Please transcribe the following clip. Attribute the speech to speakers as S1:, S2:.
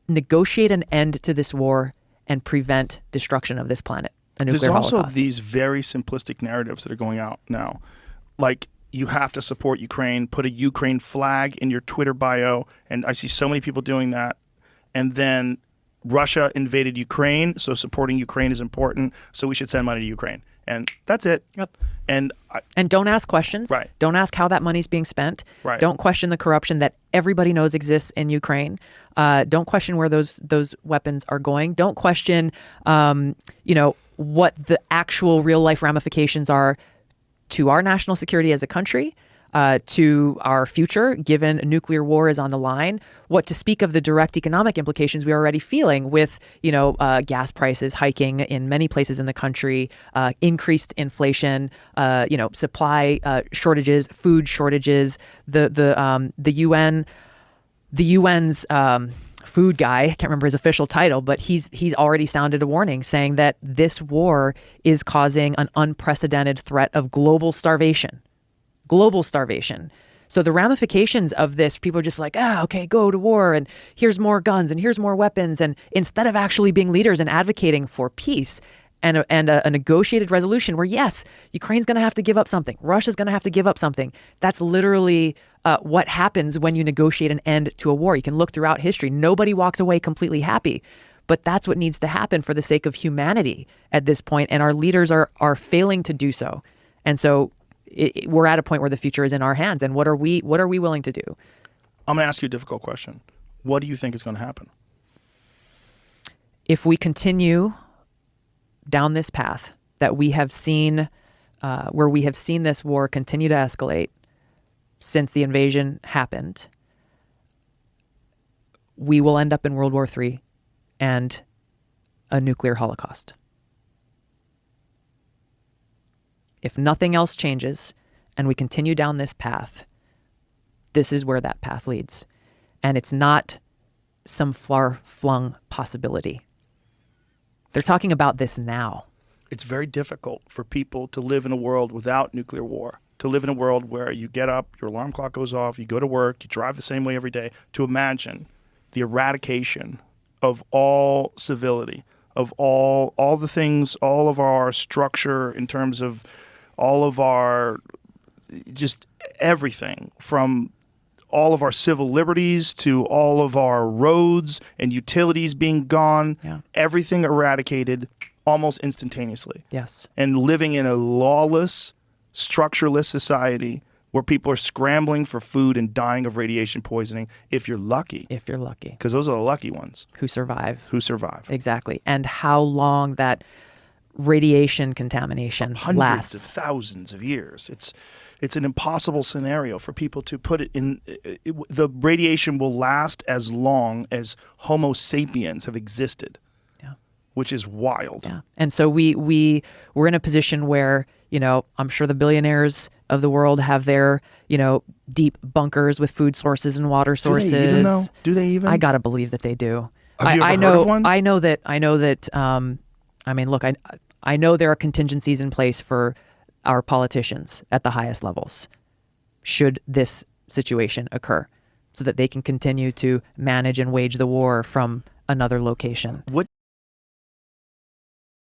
S1: negotiate an end to this war and prevent destruction of this planet, a nuclear holocaust.
S2: There's also these very simplistic narratives that are going out now. Like, you have to support Ukraine, put a Ukraine flag in your Twitter bio, and I see so many people doing that. And then Russia invaded Ukraine, so supporting Ukraine is important, so we should send money to Ukraine. And that's it.
S1: Yep.
S2: And
S1: don't ask questions.
S2: Right.
S1: Don't ask how that money's being spent.
S2: Right.
S1: Don't question the corruption that everybody knows exists in Ukraine. Don't question where those weapons are going. Don't question, what the actual real life ramifications are to our national security as a country, to our future, given a nuclear war is on the line. What to speak of the direct economic implications we are already feeling with, gas prices hiking in many places in the country, increased inflation, supply shortages, food shortages. The UN's food guy, I can't remember his official title, but he's already sounded a warning saying that this war is causing an unprecedented threat of global starvation. Global starvation. So the ramifications of this, people are just like, okay, go to war, and here's more guns, and here's more weapons. And instead of actually being leaders and advocating for peace and a negotiated resolution where, yes, Ukraine's going to have to give up something, Russia's going to have to give up something. That's literally what happens when you negotiate an end to a war. You can look throughout history. Nobody walks away completely happy. But that's what needs to happen for the sake of humanity at this point. And our leaders are failing to do so. And so we're at a point where the future is in our hands. And what are we willing to do?
S2: I'm going to ask you a difficult question. What do you think is going to happen?
S1: If we continue down this path that we have seen, where we have seen this war continue to escalate since the invasion happened, we will end up in World War III and a nuclear holocaust. If nothing else changes and we continue down this path, this is where that path leads. And it's not some far-flung possibility. They're talking about this now.
S2: It's very difficult for people to live in a world without nuclear war, to live in a world where you get up, your alarm clock goes off, you go to work, you drive the same way every day, to imagine the eradication of all civility, of all the things, all of our structure in terms of all of our, just everything, from all of our civil liberties to all of our roads and utilities being gone, everything eradicated almost instantaneously.
S1: Yes.
S2: And living in a lawless, structureless society where people are scrambling for food and dying of radiation poisoning, if you're lucky.
S1: If you're lucky.
S2: Because those are the lucky ones.
S1: Who survive.
S2: Who survive.
S1: Exactly. And how long that radiation contamination
S2: hundreds
S1: lasts.
S2: of thousands of years. It's an impossible scenario for people to put it in. The radiation will last as long as Homo sapiens have existed, which is wild.
S1: Yeah. And so we're in a position where, I'm sure the billionaires of the world have their, deep bunkers with food sources and water sources.
S2: Do they even know? Do they even?
S1: I gotta believe that they do.
S2: Have you ever heard of one?
S1: I know that. Look, I know there are contingencies in place for our politicians at the highest levels, should this situation occur, so that they can continue to manage and wage the war from another location.
S2: What